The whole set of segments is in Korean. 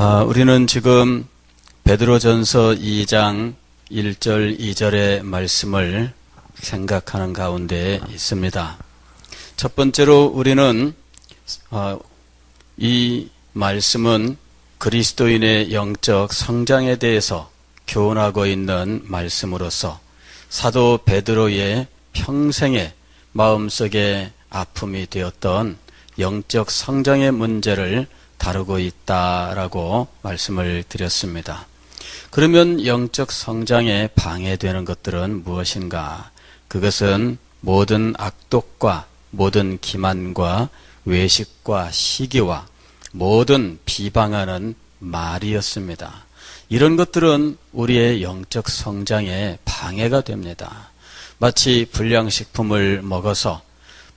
우리는 지금 베드로전서 2장 1절 2절의 말씀을 생각하는 가운데 있습니다. 첫 번째로 우리는 이 말씀은 그리스도인의 영적 성장에 대해서 교훈하고 있는 말씀으로서 사도 베드로의 평생의 마음속에 아픔이 되었던 영적 성장의 문제를 다루고 있다라고 말씀을 드렸습니다. 그러면 영적 성장에 방해되는 것들은 무엇인가? 그것은 모든 악독과 모든 기만과 외식과 시기와 모든 비방하는 말이었습니다. 이런 것들은 우리의 영적 성장에 방해가 됩니다. 마치 불량식품을 먹어서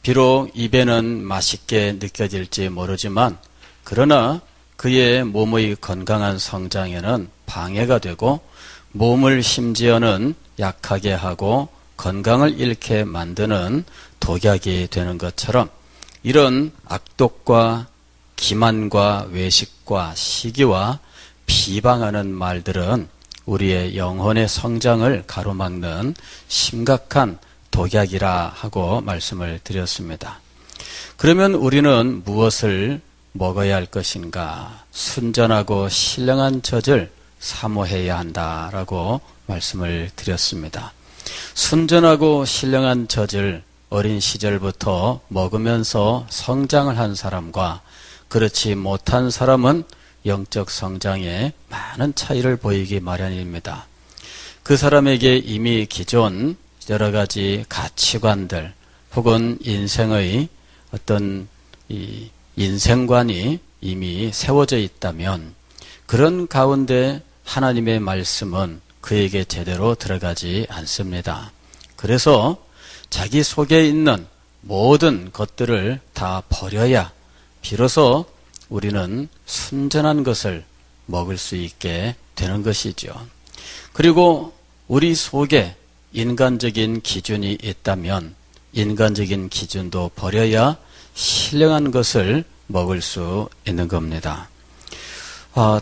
비록 입에는 맛있게 느껴질지 모르지만 그러나 그의 몸의 건강한 성장에는 방해가 되고 몸을 심지어는 약하게 하고 건강을 잃게 만드는 독약이 되는 것처럼 이런 악독과 기만과 외식과 시기와 비방하는 말들은 우리의 영혼의 성장을 가로막는 심각한 독약이라 하고 말씀을 드렸습니다. 그러면 우리는 무엇을 먹어야 할 것인가? 순전하고 신령한 젖을 사모해야 한다라고 말씀을 드렸습니다. 순전하고 신령한 젖을 어린 시절부터 먹으면서 성장을 한 사람과 그렇지 못한 사람은 영적 성장에 많은 차이를 보이기 마련입니다. 그 사람에게 이미 기존 여러 가지 가치관들 혹은 인생의 어떤 인생관이 이미 세워져 있다면 그런 가운데 하나님의 말씀은 그에게 제대로 들어가지 않습니다. 그래서 자기 속에 있는 모든 것들을 다 버려야 비로소 우리는 순전한 것을 먹을 수 있게 되는 것이죠. 그리고 우리 속에 인간적인 기준이 있다면 인간적인 기준도 버려야 신령한 것을 먹을 수 있는 겁니다.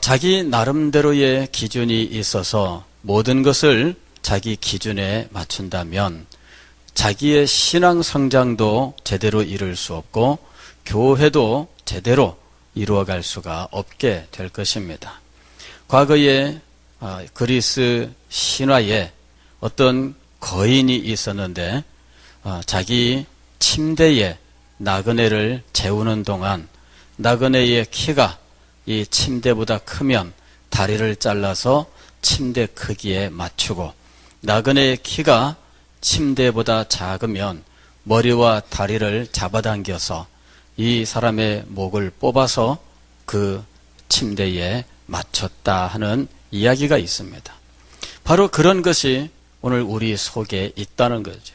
자기 나름대로의 기준이 있어서 모든 것을 자기 기준에 맞춘다면 자기의 신앙 성장도 제대로 이룰 수 없고 교회도 제대로 이루어갈 수가 없게 될 것입니다. 과거에 그리스 신화에 어떤 거인이 있었는데 자기 침대에 나그네를 재우는 동안 나그네의 키가 이 침대보다 크면 다리를 잘라서 침대 크기에 맞추고 나그네의 키가 침대보다 작으면 머리와 다리를 잡아당겨서 이 사람의 목을 뽑아서 그 침대에 맞췄다 하는 이야기가 있습니다. 바로 그런 것이 오늘 우리 속에 있다는 거죠.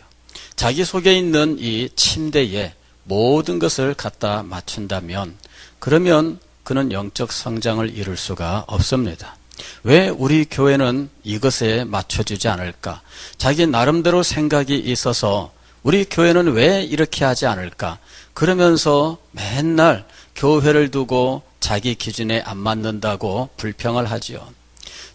자기 속에 있는 이 침대에 모든 것을 갖다 맞춘다면 그러면 그는 영적 성장을 이룰 수가 없습니다. 왜 우리 교회는 이것에 맞춰주지 않을까? 자기 나름대로 생각이 있어서 우리 교회는 왜 이렇게 하지 않을까? 그러면서 맨날 교회를 두고 자기 기준에 안 맞는다고 불평을 하지요.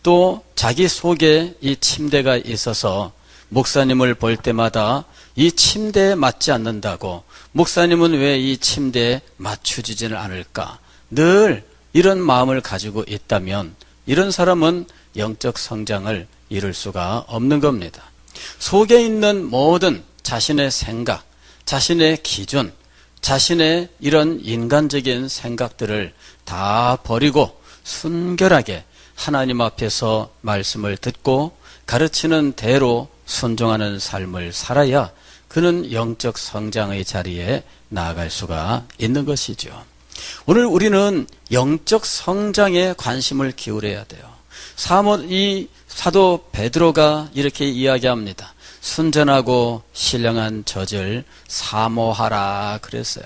또 자기 속에 이 침대가 있어서 목사님을 볼 때마다 이 침대에 맞지 않는다고 목사님은 왜 이 침대에 맞춰주지는 않을까? 늘 이런 마음을 가지고 있다면 이런 사람은 영적 성장을 이룰 수가 없는 겁니다. 속에 있는 모든 자신의 생각, 자신의 기준, 자신의 이런 인간적인 생각들을 다 버리고 순결하게 하나님 앞에서 말씀을 듣고 가르치는 대로 순종하는 삶을 살아야 그는 영적 성장의 자리에 나아갈 수가 있는 것이죠. 오늘 우리는 영적 성장에 관심을 기울여야 돼요. 이 사도 베드로가 이렇게 이야기합니다. 순전하고 신령한 젖을 사모하라 그랬어요.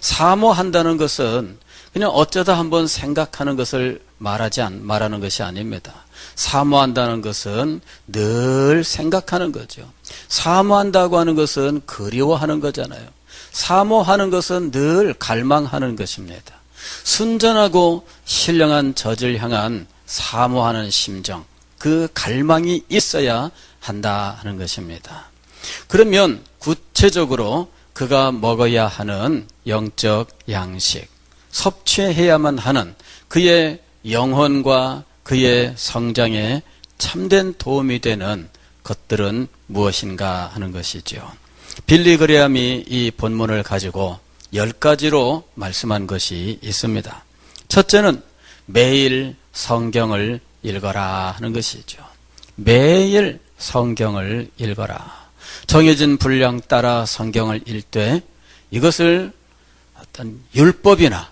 사모한다는 것은 그냥 어쩌다 한번 생각하는 것을 말하는 것이 아닙니다. 사모한다는 것은 늘 생각하는 거죠. 사모한다고 하는 것은 그리워하는 거잖아요. 사모하는 것은 늘 갈망하는 것입니다. 순전하고 신령한 젖을 향한 사모하는 심정, 그 갈망이 있어야 한다 하는 것입니다. 그러면 구체적으로 그가 먹어야 하는 영적 양식, 섭취해야만 하는 그의 영혼과 그의 성장에 참된 도움이 되는 것들은 무엇인가 하는 것이죠. 빌리 그레함이 이 본문을 가지고 10가지로 말씀한 것이 있습니다. 첫째는 매일 성경을 읽어라 하는 것이죠. 매일 성경을 읽어라. 정해진 분량 따라 성경을 읽되 이것을 어떤 율법이나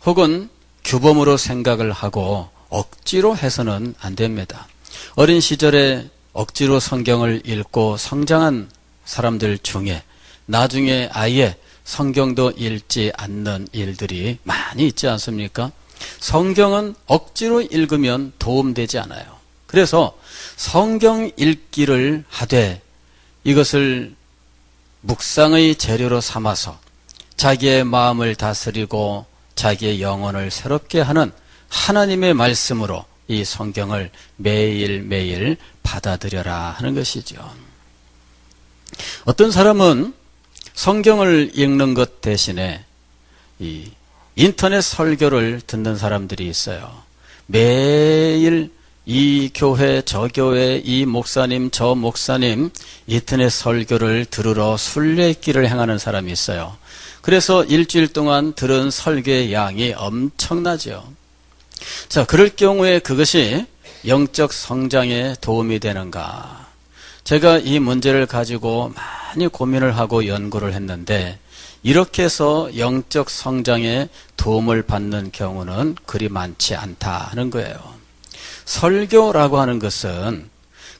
혹은 규범으로 생각을 하고 억지로 해서는 안 됩니다. 어린 시절에 억지로 성경을 읽고 성장한 사람들 중에 나중에 아예 성경도 읽지 않는 일들이 많이 있지 않습니까? 성경은 억지로 읽으면 도움되지 않아요. 그래서 성경 읽기를 하되 이것을 묵상의 재료로 삼아서 자기의 마음을 다스리고 자기의 영혼을 새롭게 하는 하나님의 말씀으로 이 성경을 매일매일 받아들여라 하는 것이죠. 어떤 사람은 성경을 읽는 것 대신에 이 인터넷 설교를 듣는 사람들이 있어요. 매일 이 교회, 저 교회, 이 목사님, 저 목사님 인터넷 설교를 들으러 순례길을 행하는 사람이 있어요. 그래서 일주일 동안 들은 설교의 양이 엄청나죠. 자, 그럴 경우에 그것이 영적 성장에 도움이 되는가? 제가 이 문제를 가지고 많이 고민을 하고 연구를 했는데 이렇게 해서 영적 성장에 도움을 받는 경우는 그리 많지 않다 하는 거예요. 설교라고 하는 것은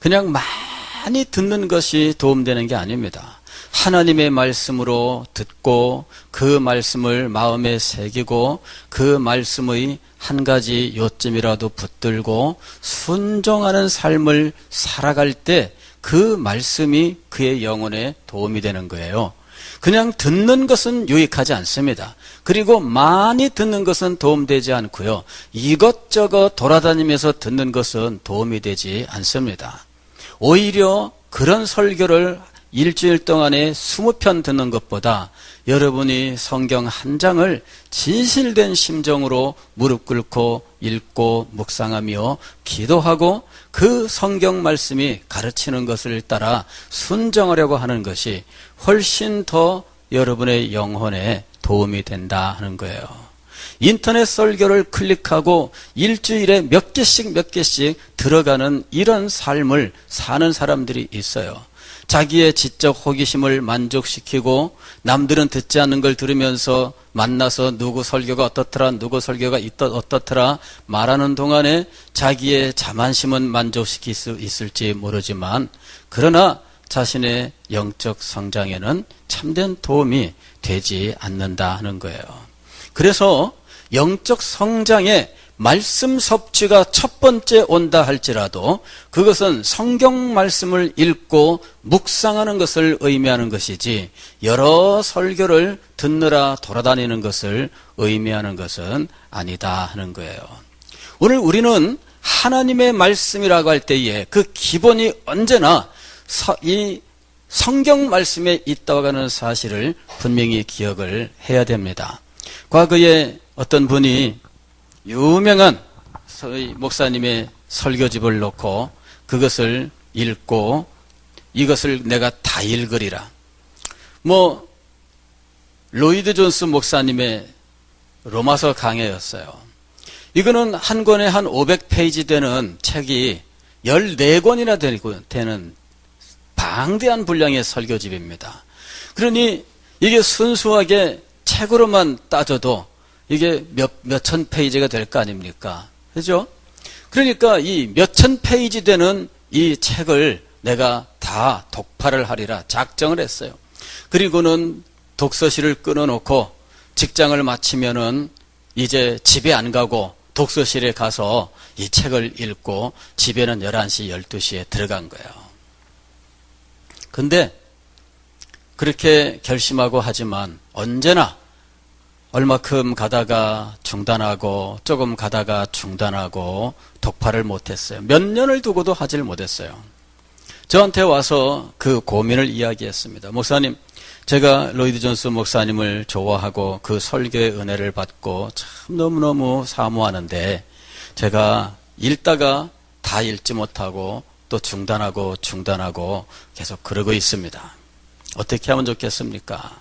그냥 많이 듣는 것이 도움되는 게 아닙니다. 하나님의 말씀으로 듣고 그 말씀을 마음에 새기고 그 말씀의 한 가지 요점이라도 붙들고 순종하는 삶을 살아갈 때 그 말씀이 그의 영혼에 도움이 되는 거예요. 그냥 듣는 것은 유익하지 않습니다. 그리고 많이 듣는 것은 도움되지 않고요. 이것저것 돌아다니면서 듣는 것은 도움이 되지 않습니다. 오히려 그런 설교를 일주일 동안에 20편 듣는 것보다 여러분이 성경 한 장을 진실된 심정으로 무릎 꿇고 읽고 묵상하며 기도하고 그 성경 말씀이 가르치는 것을 따라 순종하려고 하는 것이 훨씬 더 여러분의 영혼에 도움이 된다 하는 거예요. 인터넷 설교를 클릭하고 일주일에 몇 개씩 들어가는 이런 삶을 사는 사람들이 있어요. 자기의 지적 호기심을 만족시키고 남들은 듣지 않는 걸 들으면서 만나서 누구 설교가 어떻더라 누구 설교가 어떻더라 말하는 동안에 자기의 자만심은 만족시킬 수 있을지 모르지만 그러나 자신의 영적 성장에는 참된 도움이 되지 않는다 하는 거예요. 그래서 영적 성장에 말씀 섭취가 첫 번째 온다 할지라도 그것은 성경 말씀을 읽고 묵상하는 것을 의미하는 것이지 여러 설교를 듣느라 돌아다니는 것을 의미하는 것은 아니다 하는 거예요. 오늘 우리는 하나님의 말씀이라고 할 때에 그 기본이 언제나 이 성경 말씀에 있다고 하는 사실을 분명히 기억을 해야 됩니다. 과거에 어떤 분이 유명한 목사님의 설교집을 놓고 그것을 읽고 이것을 내가 다 읽으리라. 로이드 존스 목사님의 로마서 강해였어요. 이거는 한 권에 한 500페이지 되는 책이 14권이나 되는 방대한 분량의 설교집입니다. 그러니 이게 순수하게 책으로만 따져도 이게 몇천 페이지가 될 거 아닙니까? 그죠? 그러니까 이 몇천 페이지 되는 이 책을 내가 다 독파를 하리라 작정을 했어요. 그리고는 독서실을 끊어놓고 직장을 마치면은 이제 집에 안 가고 독서실에 가서 이 책을 읽고 집에는 11시, 12시에 들어간 거예요. 근데 그렇게 결심하고 하지만 언제나 얼마큼 가다가 중단하고 조금 가다가 중단하고 독파를 못했어요. 몇 년을 두고도 하질 못했어요. 저한테 와서 그 고민을 이야기했습니다. 목사님, 제가 로이드 존스 목사님을 좋아하고 그 설교의 은혜를 받고 참 너무너무 사모하는데 제가 읽다가 다 읽지 못하고 또 중단하고 계속 그러고 있습니다. 어떻게 하면 좋겠습니까?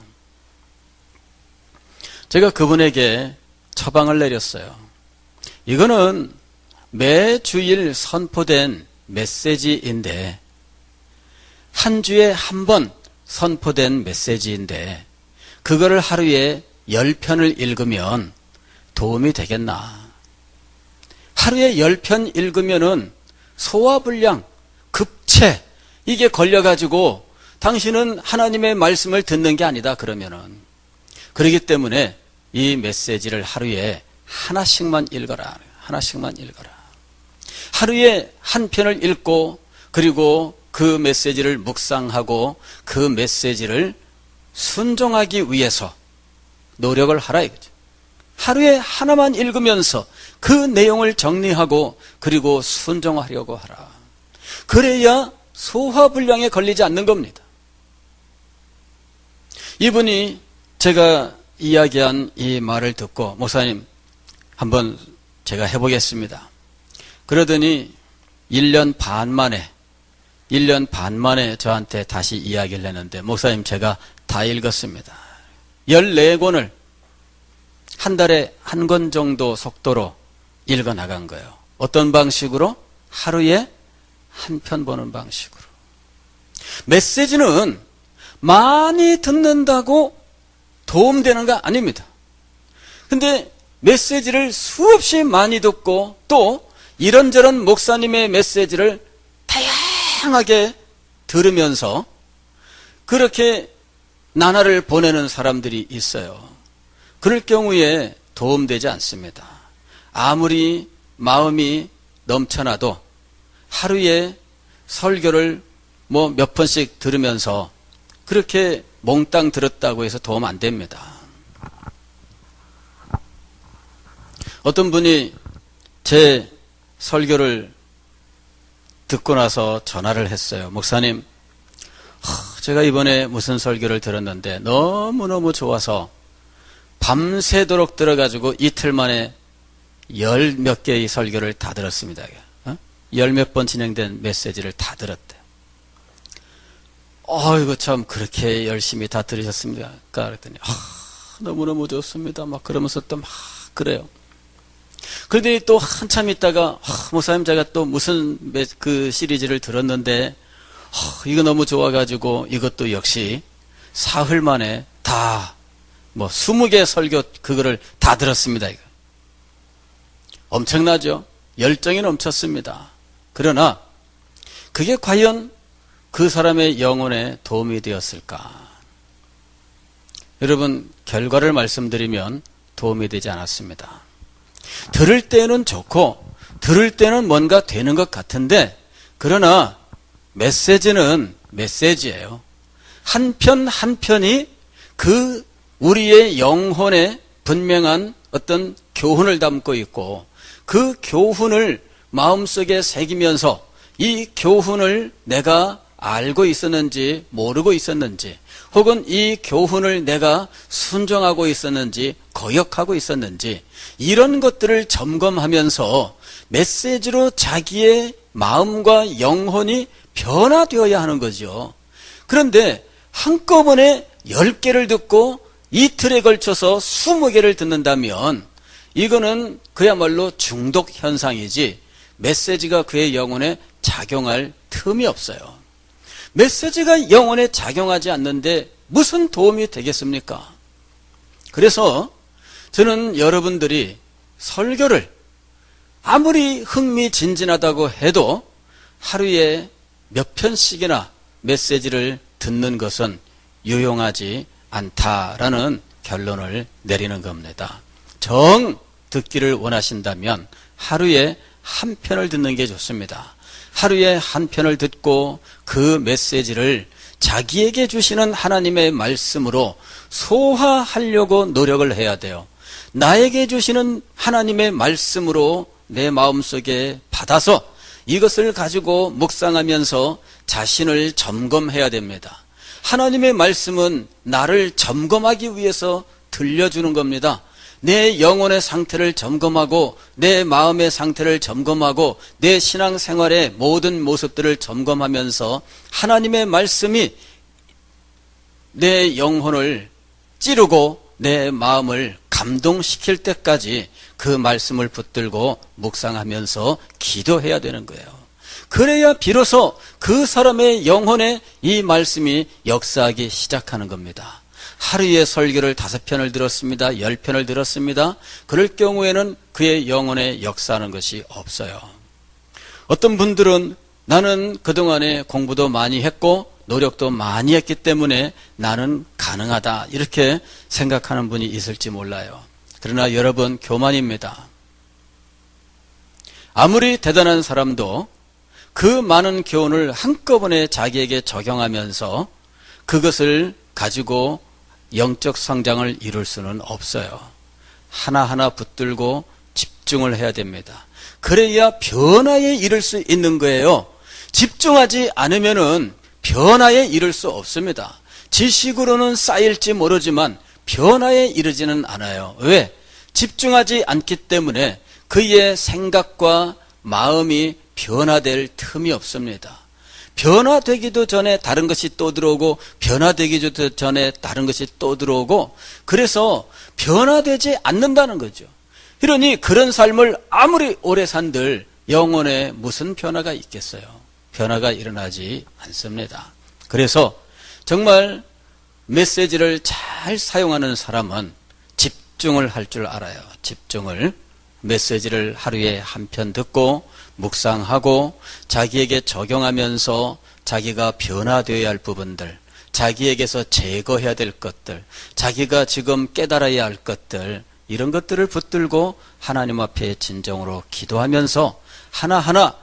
제가 그분에게 처방을 내렸어요. 이거는 매주일 선포된 메시지인데, 한 주에 한 번 선포된 메시지인데 그거를 하루에 10편을 읽으면 도움이 되겠나? 하루에 10편 읽으면은 소화불량, 급체 이게 걸려가지고 당신은 하나님의 말씀을 듣는 게 아니다 그러면은. 그렇기 때문에 이 메시지를 하루에 하나씩만 읽어라. 하나씩만 읽어라. 하루에 한 편을 읽고 그리고 그 메시지를 묵상하고 그 메시지를 순종하기 위해서 노력을 하라 이거죠. 하루에 하나만 읽으면서 그 내용을 정리하고 그리고 순종하려고 하라. 그래야 소화불량에 걸리지 않는 겁니다. 이분이 제가 이야기한 이 말을 듣고 목사님 한번 제가 해보겠습니다. 그러더니 1년 반 만에 저한테 다시 이야기를 했는데 목사님 제가 다 읽었습니다. 14권을 한 달에 한 권 정도 속도로 읽어나간 거예요. 어떤 방식으로? 하루에 한 편 보는 방식으로. 메시지는 많이 듣는다고 도움되는 거 아닙니다. 근데 메시지를 수없이 많이 듣고 또 이런저런 목사님의 메시지를 다양하게 들으면서 그렇게 나날을 보내는 사람들이 있어요. 그럴 경우에 도움되지 않습니다. 아무리 마음이 넘쳐나도 하루에 설교를 몇 편씩 들으면서 그렇게 몽땅 들었다고 해서 도움 안 됩니다. 어떤 분이 제 설교를 듣고 나서 전화를 했어요. 목사님, 제가 이번에 무슨 설교를 들었는데 너무너무 좋아서 밤새도록 들어가지고 이틀 만에 10몇 개의 설교를 다 들었습니다. 10몇 번 진행된 메시지를 다 들었대요. 이거 참 그렇게 열심히 다 들으셨습니까? 그랬더니 너무너무 좋습니다. 막 그러면서 또 막 그래요. 그러더니 또 한참 있다가 목사님 제가 또 무슨 그 시리즈를 들었는데 이거 너무 좋아가지고 이것도 역시 사흘 만에 다 20개 설교 그거를 다 들었습니다. 이거. 엄청나죠? 열정이 넘쳤습니다. 그러나 그게 과연 그 사람의 영혼에 도움이 되었을까? 여러분, 결과를 말씀드리면 도움이 되지 않았습니다. 들을 때는 좋고 들을 때는 뭔가 되는 것 같은데 그러나 메시지는 메시지예요. 한 편 한 편이 그 우리의 영혼에 분명한 어떤 교훈을 담고 있고 그 교훈을 마음속에 새기면서 이 교훈을 내가 알고 있었는지 모르고 있었는지 혹은 이 교훈을 내가 순종하고 있었는지 거역하고 있었는지 이런 것들을 점검하면서 메시지로 자기의 마음과 영혼이 변화되어야 하는 거죠. 그런데 한꺼번에 10개를 듣고 이틀에 걸쳐서 20개를 듣는다면 이거는 그야말로 중독 현상이지 메시지가 그의 영혼에 작용할 틈이 없어요. 메시지가 영혼에 작용하지 않는데 무슨 도움이 되겠습니까? 그래서 저는 여러분들이 설교를 아무리 흥미진진하다고 해도 하루에 몇 편씩이나 메시지를 듣는 것은 유용하지 않다라는 결론을 내리는 겁니다. 정 듣기를 원하신다면 하루에 한 편을 듣는 게 좋습니다. 하루에 한 편을 듣고 그 메시지를 자기에게 주시는 하나님의 말씀으로 소화하려고 노력을 해야 돼요. 나에게 주시는 하나님의 말씀으로 내 마음속에 받아서 이것을 가지고 묵상하면서 자신을 점검해야 됩니다. 하나님의 말씀은 나를 점검하기 위해서 들려주는 겁니다. 내 영혼의 상태를 점검하고 내 마음의 상태를 점검하고 내 신앙생활의 모든 모습들을 점검하면서 하나님의 말씀이 내 영혼을 찌르고 내 마음을 감동시킬 때까지 그 말씀을 붙들고 묵상하면서 기도해야 되는 거예요. 그래야 비로소 그 사람의 영혼에 이 말씀이 역사하기 시작하는 겁니다. 하루에 설교를 5편을 들었습니다. 10편을 들었습니다. 그럴 경우에는 그의 영혼에 역사하는 것이 없어요. 어떤 분들은 나는 그동안에 공부도 많이 했고 노력도 많이 했기 때문에 나는 가능하다 이렇게 생각하는 분이 있을지 몰라요. 그러나 여러분, 교만입니다. 아무리 대단한 사람도 그 많은 교훈을 한꺼번에 자기에게 적용하면서 그것을 가지고 영적 성장을 이룰 수는 없어요. 하나하나 붙들고 집중을 해야 됩니다. 그래야 변화에 이를 수 있는 거예요. 집중하지 않으면은 변화에 이를 수 없습니다. 지식으로는 쌓일지 모르지만 변화에 이르지는 않아요. 왜? 집중하지 않기 때문에 그의 생각과 마음이 변화될 틈이 없습니다. 변화되기도 전에 다른 것이 또 들어오고 변화되기도 전에 다른 것이 또 들어오고 그래서 변화되지 않는다는 거죠. 이러니 그런 삶을 아무리 오래 산들 영혼에 무슨 변화가 있겠어요? 변화가 일어나지 않습니다. 그래서 정말 메시지를 잘 사용하는 사람은 집중을 할 줄 알아요. 집중을. 메시지를 하루에 한 편 듣고 묵상하고 자기에게 적용하면서 자기가 변화되어야 할 부분들, 자기에게서 제거해야 될 것들, 자기가 지금 깨달아야 할 것들, 이런 것들을 붙들고 하나님 앞에 진정으로 기도하면서 하나하나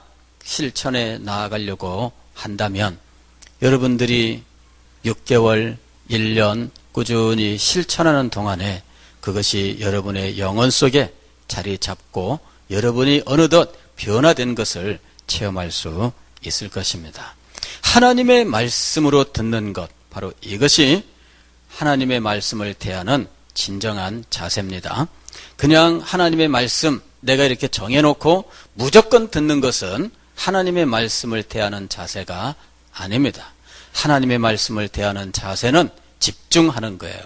실천해 나아가려고 한다면 여러분들이 6개월, 1년 꾸준히 실천하는 동안에 그것이 여러분의 영혼 속에 자리 잡고 여러분이 어느덧 변화된 것을 체험할 수 있을 것입니다. 하나님의 말씀으로 듣는 것, 바로 이것이 하나님의 말씀을 대하는 진정한 자세입니다. 그냥 하나님의 말씀 내가 이렇게 정해놓고 무조건 듣는 것은 하나님의 말씀을 대하는 자세가 아닙니다. 하나님의 말씀을 대하는 자세는 집중하는 거예요.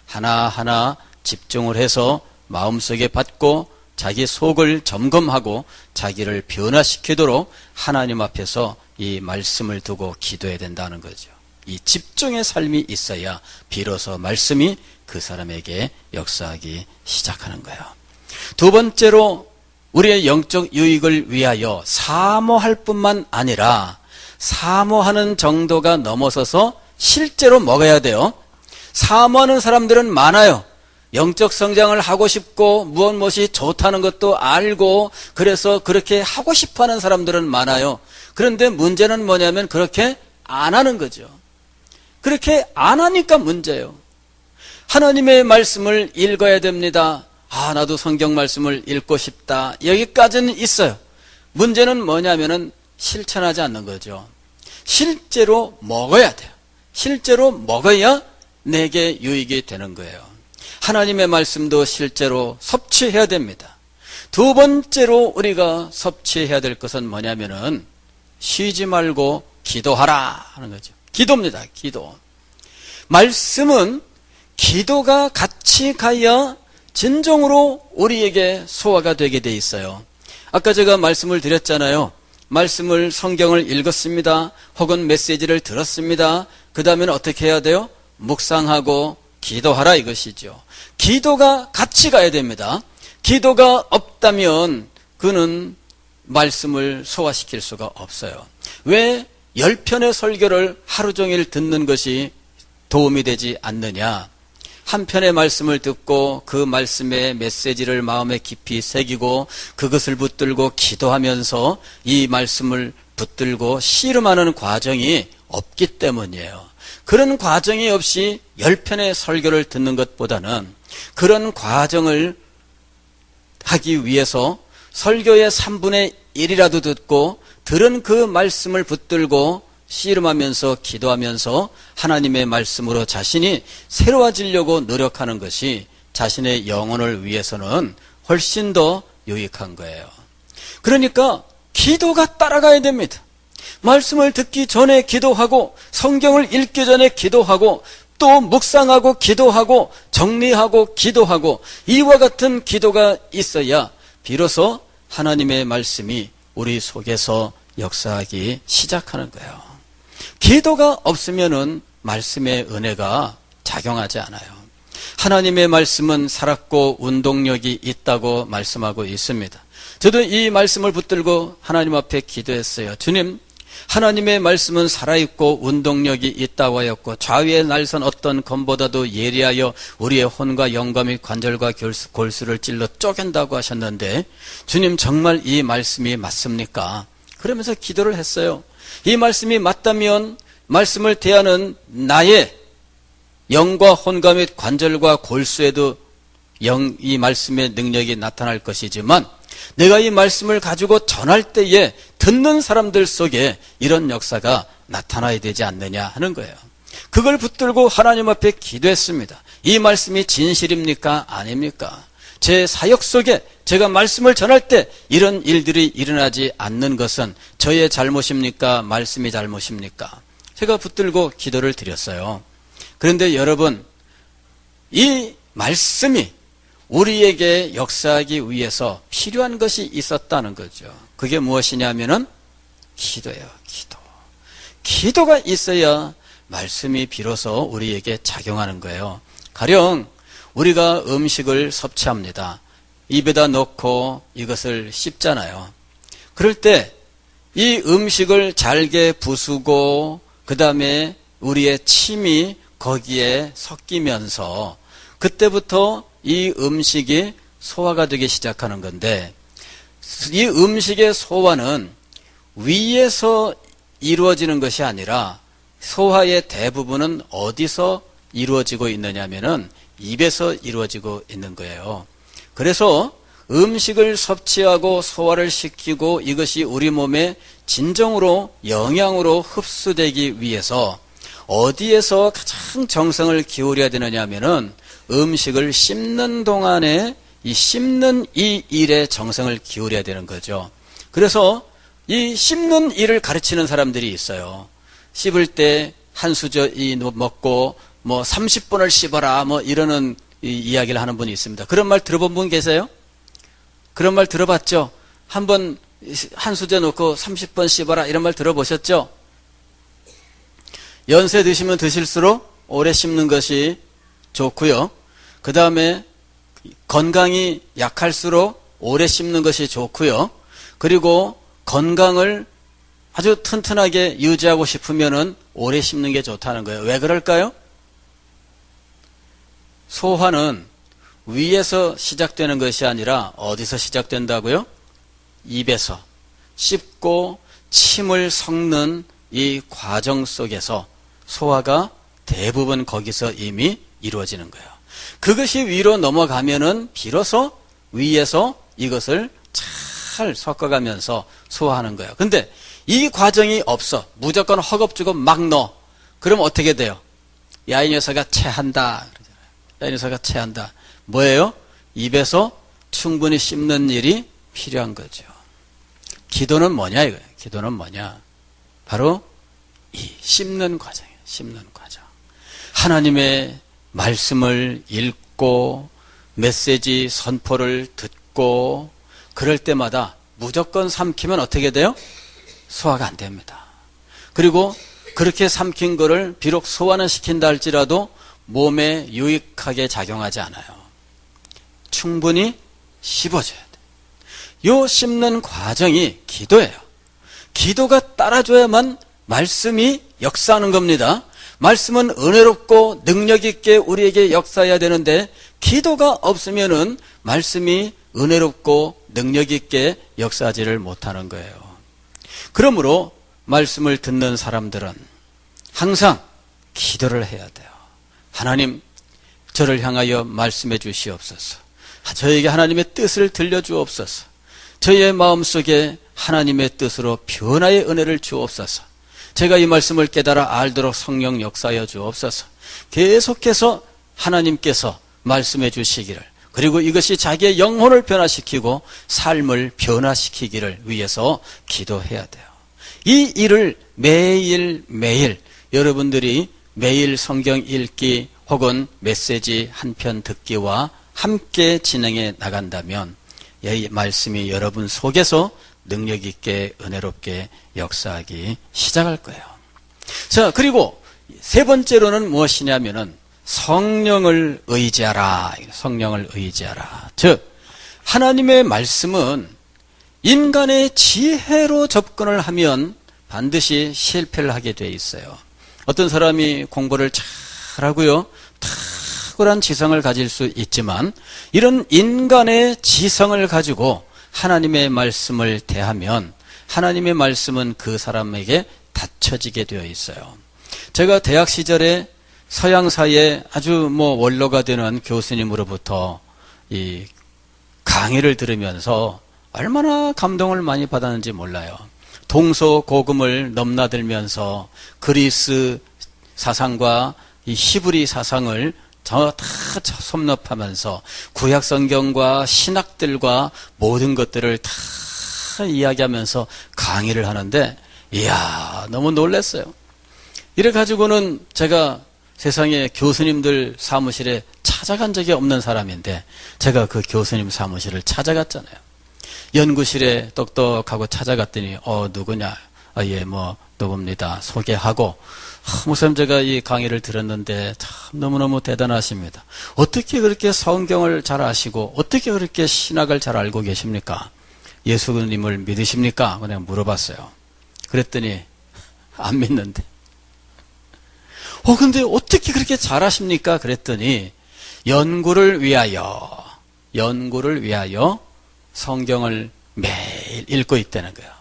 하나하나 집중을 해서 마음속에 받고 자기 속을 점검하고 자기를 변화시키도록 하나님 앞에서 이 말씀을 두고 기도해야 된다는 거죠. 이 집중의 삶이 있어야 비로소 말씀이 그 사람에게 역사하기 시작하는 거예요. 두 번째로 우리의 영적 유익을 위하여 사모할 뿐만 아니라 사모하는 정도가 넘어서서 실제로 먹어야 돼요. 사모하는 사람들은 많아요. 영적 성장을 하고 싶고 무엇이 좋다는 것도 알고 그래서 그렇게 하고 싶어하는 사람들은 많아요. 그런데 문제는 뭐냐면 그렇게 안 하는 거죠. 그렇게 안 하니까 문제예요. 하나님의 말씀을 읽어야 됩니다. 나도 성경 말씀을 읽고 싶다. 여기까지는 있어요. 문제는 뭐냐면은 실천하지 않는 거죠. 실제로 먹어야 돼요. 실제로 먹어야 내게 유익이 되는 거예요. 하나님의 말씀도 실제로 섭취해야 됩니다. 두 번째로 우리가 섭취해야 될 것은 뭐냐면은 쉬지 말고 기도하라 하는 거죠. 기도입니다. 기도. 말씀은 기도가 같이 가야 진정으로 우리에게 소화가 되게 돼 있어요. 아까 제가 말씀을 드렸잖아요. 말씀을 성경을 읽었습니다. 혹은 메시지를 들었습니다. 그 다음에는 어떻게 해야 돼요? 묵상하고 기도하라 이것이죠. 기도가 같이 가야 됩니다. 기도가 없다면 그는 말씀을 소화시킬 수가 없어요. 왜 10편의 설교를 하루 종일 듣는 것이 도움이 되지 않느냐? 한 편의 말씀을 듣고 그 말씀의 메시지를 마음에 깊이 새기고 그것을 붙들고 기도하면서 이 말씀을 붙들고 씨름하는 과정이 없기 때문이에요. 그런 과정이 없이 10편의 설교를 듣는 것보다는 그런 과정을 하기 위해서 설교의 3분의 1이라도 듣고 들은 그 말씀을 붙들고 씨름하면서 기도하면서 하나님의 말씀으로 자신이 새로워지려고 노력하는 것이 자신의 영혼을 위해서는 훨씬 더 유익한 거예요. 그러니까 기도가 따라가야 됩니다. 말씀을 듣기 전에 기도하고 성경을 읽기 전에 기도하고 또 묵상하고 기도하고 정리하고 기도하고 이와 같은 기도가 있어야 비로소 하나님의 말씀이 우리 속에서 역사하기 시작하는 거예요. 기도가 없으면은 말씀의 은혜가 작용하지 않아요. 하나님의 말씀은 살았고 운동력이 있다고 말씀하고 있습니다. 저도 이 말씀을 붙들고 하나님 앞에 기도했어요. 주님, 하나님의 말씀은 살아있고 운동력이 있다고 하였고 좌위의 날선 어떤 검보다도 예리하여 우리의 혼과 영과 및 관절과 골수를 찔러 쪼갠다고 하셨는데 주님, 정말 이 말씀이 맞습니까? 그러면서 기도를 했어요. 이 말씀이 맞다면 말씀을 대하는 나의 영과 혼과 및 관절과 골수에도 이 말씀의 능력이 나타날 것이지만 내가 이 말씀을 가지고 전할 때에 듣는 사람들 속에 이런 역사가 나타나야 되지 않느냐 하는 거예요. 그걸 붙들고 하나님 앞에 기도했습니다. 이 말씀이 진실입니까? 아닙니까? 제 사역 속에 제가 말씀을 전할 때 이런 일들이 일어나지 않는 것은 저의 잘못입니까? 말씀이 잘못입니까? 제가 붙들고 기도를 드렸어요. 그런데 여러분, 이 말씀이 우리에게 역사하기 위해서 필요한 것이 있었다는 거죠. 그게 무엇이냐면은 기도예요. 기도가 있어야 말씀이 비로소 우리에게 작용하는 거예요. 가령 우리가 음식을 섭취합니다. 입에다 넣고 이것을 씹잖아요. 그럴 때 이 음식을 잘게 부수고 그 다음에 우리의 침이 거기에 섞이면서 그때부터 이 음식이 소화가 되기 시작하는 건데 이 음식의 소화는 위에서 이루어지는 것이 아니라 소화의 대부분은 어디서 이루어지고 있느냐면은 입에서 이루어지고 있는 거예요. 그래서 음식을 섭취하고 소화를 시키고 이것이 우리 몸에 진정으로 영양으로 흡수되기 위해서 어디에서 가장 정성을 기울여야 되느냐 하면은 음식을 씹는 동안에 이 씹는 이 일에 정성을 기울여야 되는 거죠. 그래서 이 씹는 일을 가르치는 사람들이 있어요. 씹을 때 한 수저 먹고 뭐 30분을 씹어라 뭐 이러는 이야기를 하는 분이 있습니다. 그런 말 들어본 분 계세요? 그런 말 들어봤죠? 한번 한 수저 놓고 30분 씹어라 이런 말 들어보셨죠? 연세 드시면 드실수록 오래 씹는 것이 좋고요. 그 다음에 건강이 약할수록 오래 씹는 것이 좋고요. 그리고 건강을 아주 튼튼하게 유지하고 싶으면은 오래 씹는 게 좋다는 거예요. 왜 그럴까요? 소화는 위에서 시작되는 것이 아니라 어디서 시작된다고요? 입에서 씹고 침을 섞는 이 과정 속에서 소화가 대부분 거기서 이미 이루어지는 거예요. 그것이 위로 넘어가면은 비로소 위에서 이것을 잘 섞어가면서 소화하는 거예요. 근데 이 과정이 없어. 무조건 허겁지겁 막 넣어. 그럼 어떻게 돼요? 야, 이 녀석아 체한다. 야, 이 녀석아 체한다. 뭐예요? 입에서 충분히 씹는 일이 필요한 거죠. 기도는 뭐냐 이거예요. 기도는 뭐냐? 바로 이 씹는 과정이에요. 씹는 과정. 하나님의 말씀을 읽고 메시지 선포를 듣고 그럴 때마다 무조건 삼키면 어떻게 돼요? 소화가 안 됩니다. 그리고 그렇게 삼킨 거를 비록 소화는 시킨다 할지라도 몸에 유익하게 작용하지 않아요. 충분히 씹어줘야 돼요. 요 씹는 과정이 기도예요. 기도가 따라줘야만 말씀이 역사하는 겁니다. 말씀은 은혜롭고 능력 있게 우리에게 역사해야 되는데 기도가 없으면은 말씀이 은혜롭고 능력 있게 역사하지를 못하는 거예요. 그러므로 말씀을 듣는 사람들은 항상 기도를 해야 돼요. 하나님, 저를 향하여 말씀해 주시옵소서. 저에게 하나님의 뜻을 들려주옵소서. 저의 마음속에 하나님의 뜻으로 변화의 은혜를 주옵소서. 제가 이 말씀을 깨달아 알도록 성령 역사하여 주옵소서. 계속해서 하나님께서 말씀해 주시기를, 그리고 이것이 자기의 영혼을 변화시키고 삶을 변화시키기를 위해서 기도해야 돼요. 이 일을 매일매일 여러분들이 매일 성경 읽기 혹은 메시지 한 편 듣기와 함께 진행해 나간다면 이 말씀이 여러분 속에서 능력 있게 은혜롭게 역사하기 시작할 거예요. 자, 그리고 세 번째로는 무엇이냐면은 성령을 의지하라. 성령을 의지하라. 즉, 하나님의 말씀은 인간의 지혜로 접근을 하면 반드시 실패를 하게 돼 있어요. 어떤 사람이 공부를 잘하고요, 탁월한 지성을 가질 수 있지만 이런 인간의 지성을 가지고 하나님의 말씀을 대하면 하나님의 말씀은 그 사람에게 닫혀지게 되어 있어요. 제가 대학 시절에 서양사의 아주 원로가 되는 교수님으로부터 이 강의를 들으면서 얼마나 감동을 많이 받았는지 몰라요. 동서고금을 넘나들면서 그리스 사상과 이 히브리 사상을 다 섭렵하면서 구약 성경과 신학들과 모든 것들을 다 이야기하면서 강의를 하는데, 이야, 너무 놀랐어요. 이래 가지고는 제가 세상에 교수님들 사무실에 찾아간 적이 없는 사람인데 제가 그 교수님 사무실을 찾아갔잖아요. 연구실에 똑똑하고 찾아갔더니 누구냐? 예, 누굽니다. 소개하고, 목사님, 제가 이 강의를 들었는데 참 너무너무 대단하십니다. 어떻게 그렇게 성경을 잘 아시고 어떻게 그렇게 신학을 잘 알고 계십니까? 예수님을 믿으십니까? 그냥 물어봤어요. 그랬더니 안 믿는데. 근데 어떻게 그렇게 잘하십니까? 그랬더니 연구를 위하여 성경을 매일 읽고 있다는 거예요.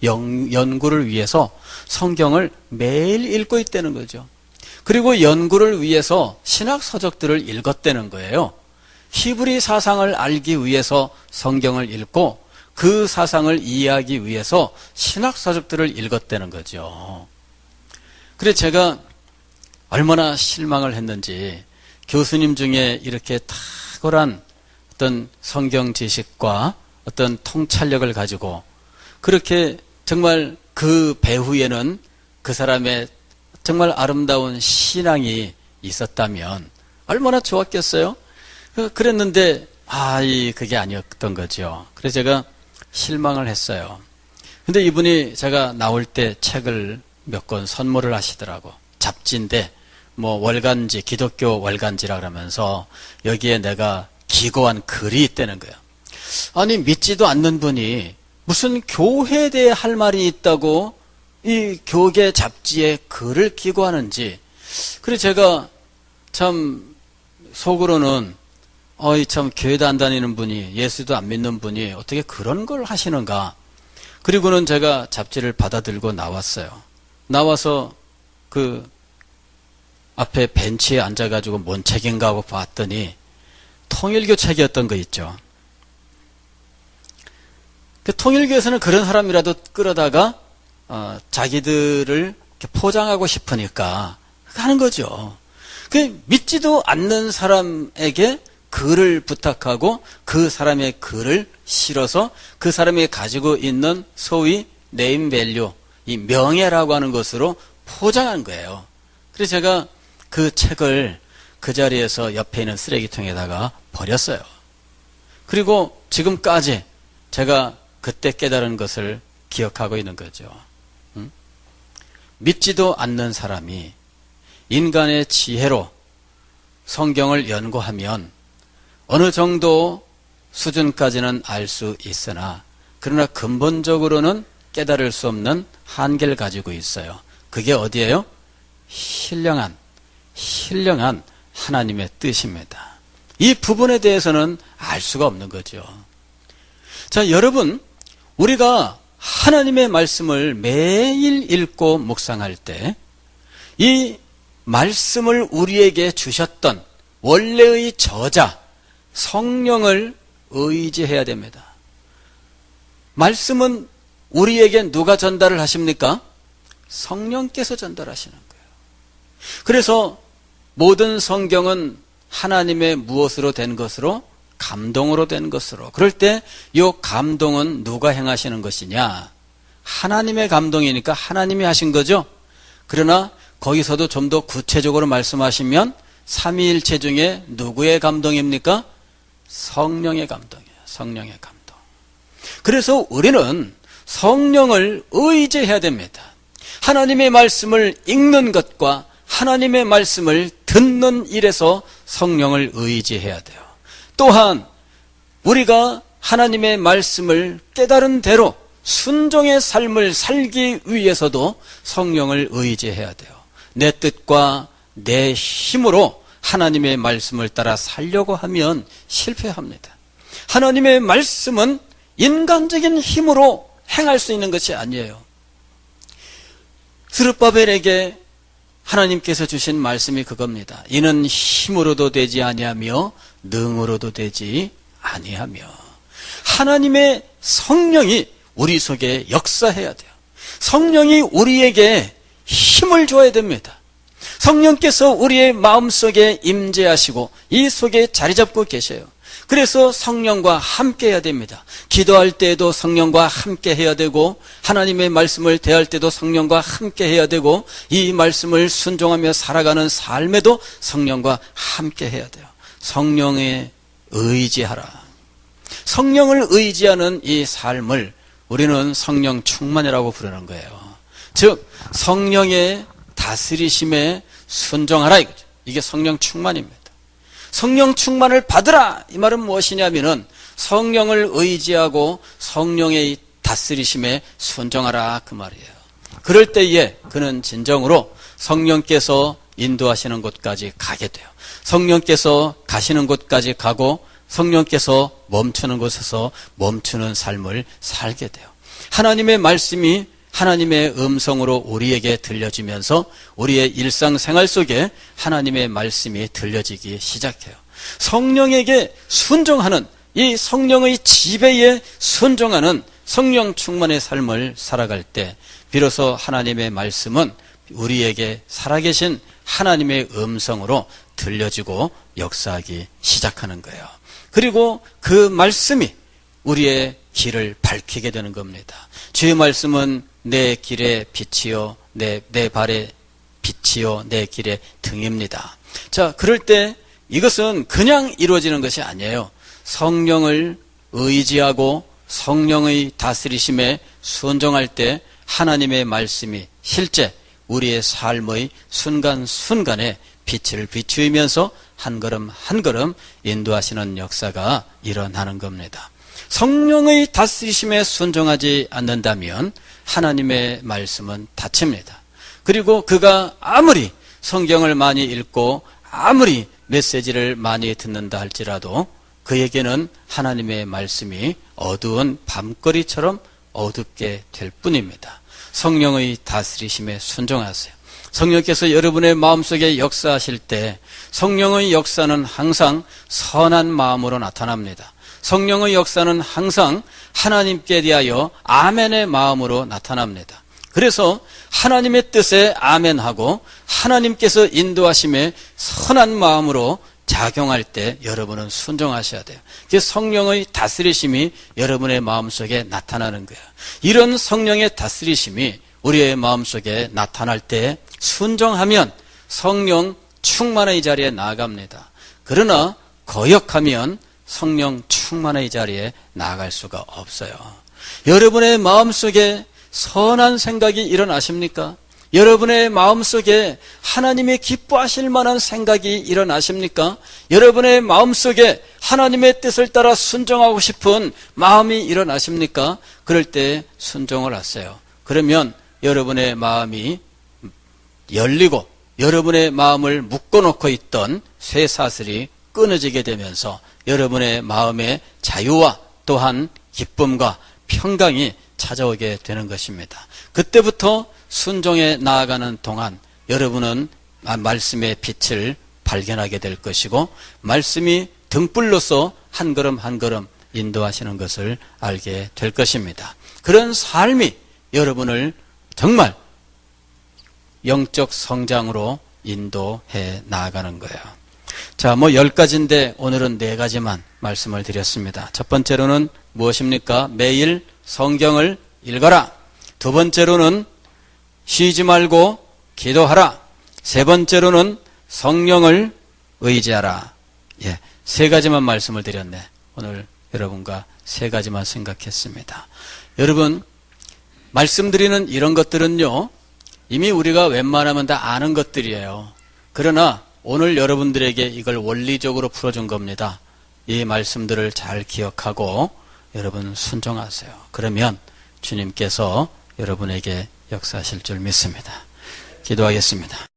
연구를 위해서 성경을 매일 읽고 있다는 거죠. 그리고 연구를 위해서 신학 서적들을 읽었다는 거예요. 히브리 사상을 알기 위해서 성경을 읽고 그 사상을 이해하기 위해서 신학 서적들을 읽었다는 거죠. 그래서 제가 얼마나 실망을 했는지, 교수님 중에 이렇게 탁월한 어떤 성경 지식과 어떤 통찰력을 가지고 그렇게 정말 그 배후에는 그 사람의 정말 아름다운 신앙이 있었다면 얼마나 좋았겠어요? 그랬는데 그게 아니었던 거죠. 그래서 제가 실망을 했어요. 근데 이분이 제가 나올 때 책을 몇 권 선물을 하시더라고. 잡지인데 월간지, 기독교 월간지라 그러면서 여기에 내가 기고한 글이 있다는 거예요. 아니, 믿지도 않는 분이 무슨 교회에 대해 할 말이 있다고 이 교계 잡지에 글을 기고하는지. 그래서 제가 참 속으로는 참 교회도 안 다니는 분이, 예수도 안 믿는 분이 어떻게 그런 걸 하시는가. 그리고는 제가 잡지를 받아들고 나왔어요. 나와서 그 앞에 벤치에 앉아가지고 뭔 책인가 하고 봤더니 통일교 책이었던 거 있죠. 통일교에서는 그런 사람이라도 끌어다가 자기들을 이렇게 포장하고 싶으니까 하는 거죠. 믿지도 않는 사람에게 글을 부탁하고 그 사람의 글을 실어서 그 사람이 가지고 있는 소위 네임 밸류, 이 명예라고 하는 것으로 포장한 거예요. 그래서 제가 그 책을 그 자리에서 옆에 있는 쓰레기통에다가 버렸어요. 그리고 지금까지 제가 그때 깨달은 것을 기억하고 있는 거죠. 믿지도 않는 사람이 인간의 지혜로 성경을 연구하면 어느 정도 수준까지는 알 수 있으나 그러나 근본적으로는 깨달을 수 없는 한계를 가지고 있어요. 그게 어디예요? 신령한 하나님의 뜻입니다. 이 부분에 대해서는 알 수가 없는 거죠. 자, 여러분, 우리가 하나님의 말씀을 매일 읽고 묵상할 때 이 말씀을 우리에게 주셨던 원래의 저자 성령을 의지해야 됩니다. 말씀은 우리에게 누가 전달을 하십니까? 성령께서 전달하시는 거예요. 그래서 모든 성경은 하나님의 무엇으로 된 것으로? 감동으로 된 것으로. 그럴 때 이 감동은 누가 행하시는 것이냐? 하나님의 감동이니까 하나님이 하신 거죠. 그러나 거기서도 좀 더 구체적으로 말씀하시면 삼위일체 중에 누구의 감동입니까? 성령의 감동이에요. 성령의 감동. 그래서 우리는 성령을 의지해야 됩니다. 하나님의 말씀을 읽는 것과 하나님의 말씀을 듣는 일에서 성령을 의지해야 돼요. 또한 우리가 하나님의 말씀을 깨달은 대로 순종의 삶을 살기 위해서도 성령을 의지해야 돼요. 내 뜻과 내 힘으로 하나님의 말씀을 따라 살려고 하면 실패합니다. 하나님의 말씀은 인간적인 힘으로 행할 수 있는 것이 아니에요. 스룹바벨에게 하나님께서 주신 말씀이 그겁니다. 이는 힘으로도 되지 아니하며 능으로도 되지 아니하며. 하나님의 성령이 우리 속에 역사해야 돼요. 성령이 우리에게 힘을 줘야 됩니다. 성령께서 우리의 마음속에 임재하시고 이 속에 자리 잡고 계셔요. 그래서 성령과 함께 해야 됩니다. 기도할 때에도 성령과 함께 해야 되고 하나님의 말씀을 대할 때도 성령과 함께 해야 되고 이 말씀을 순종하며 살아가는 삶에도 성령과 함께 해야 돼요. 성령에 의지하라. 성령을 의지하는 이 삶을 우리는 성령 충만이라고 부르는 거예요. 즉 성령의 다스리심에 순종하라 이거죠. 이게 성령 충만입니다. 성령 충만을 받으라 이 말은 무엇이냐면은 성령을 의지하고 성령의 다스리심에 순종하라 그 말이에요. 그럴 때에 그는 진정으로 성령께서 인도하시는 곳까지 가게 돼요. 성령께서 가시는 곳까지 가고 성령께서 멈추는 곳에서 멈추는 삶을 살게 돼요. 하나님의 말씀이 하나님의 음성으로 우리에게 들려지면서 우리의 일상생활 속에 하나님의 말씀이 들려지기 시작해요. 성령에게 순종하는 이 성령의 지배에 순종하는 성령 충만의 삶을 살아갈 때 비로소 하나님의 말씀은 우리에게 살아계신 하나님의 음성으로 들려지고 역사하기 시작하는 거예요. 그리고 그 말씀이 우리의 길을 밝히게 되는 겁니다. 주의 말씀은 내 길의 빛이요 내 발의 빛이요 내 길의 등입니다. 자, 그럴 때 이것은 그냥 이루어지는 것이 아니에요. 성령을 의지하고 성령의 다스리심에 순종할 때 하나님의 말씀이 실제 우리의 삶의 순간순간에 빛을 비추면서 한 걸음 한 걸음 인도하시는 역사가 일어나는 겁니다. 성령의 다스리심에 순종하지 않는다면 하나님의 말씀은 닫힙니다. 그리고 그가 아무리 성경을 많이 읽고 아무리 메시지를 많이 듣는다 할지라도 그에게는 하나님의 말씀이 어두운 밤거리처럼 어둡게 될 뿐입니다. 성령의 다스리심에 순종하세요. 성령께서 여러분의 마음속에 역사하실 때 성령의 역사는 항상 선한 마음으로 나타납니다. 성령의 역사는 항상 하나님께 대하여 아멘의 마음으로 나타납니다. 그래서 하나님의 뜻에 아멘하고 하나님께서 인도하심에 선한 마음으로 작용할 때 여러분은 순종하셔야 돼요. 그래서 성령의 다스리심이 여러분의 마음속에 나타나는 거예요. 이런 성령의 다스리심이 우리의 마음속에 나타날 때 순종하면 성령 충만의 자리에 나아갑니다. 그러나 거역하면 성령 충만의 자리에 나아갈 수가 없어요. 여러분의 마음속에 선한 생각이 일어나십니까? 여러분의 마음속에 하나님이 기뻐하실 만한 생각이 일어나십니까? 여러분의 마음속에 하나님의 뜻을 따라 순종하고 싶은 마음이 일어나십니까? 그럴 때 순종을 하세요. 그러면 여러분의 마음이 열리고 여러분의 마음을 묶어놓고 있던 쇠사슬이 끊어지게 되면서 여러분의 마음의 자유와 또한 기쁨과 평강이 찾아오게 되는 것입니다. 그때부터 순종에 나아가는 동안 여러분은 말씀의 빛을 발견하게 될 것이고 말씀이 등불로서 한 걸음 한 걸음 인도하시는 것을 알게 될 것입니다. 그런 삶이 여러분을 정말 영적 성장으로 인도해 나아가는 거예요. 자, 10가지인데 오늘은 4가지만 말씀을 드렸습니다. 첫 번째로는 무엇입니까? 매일 성경을 읽어라. 두 번째로는 쉬지 말고 기도하라. 세 번째로는 성령을 의지하라. 예, 3가지만 말씀을 드렸네. 오늘 여러분과 3가지만 생각했습니다. 여러분, 말씀드리는 이런 것들은요, 이미 우리가 웬만하면 다 아는 것들이에요. 그러나 오늘 여러분들에게 이걸 원리적으로 풀어준 겁니다. 이 말씀들을 잘 기억하고 여러분 순종하세요. 그러면 주님께서 여러분에게 역사하실 줄 믿습니다. 기도하겠습니다.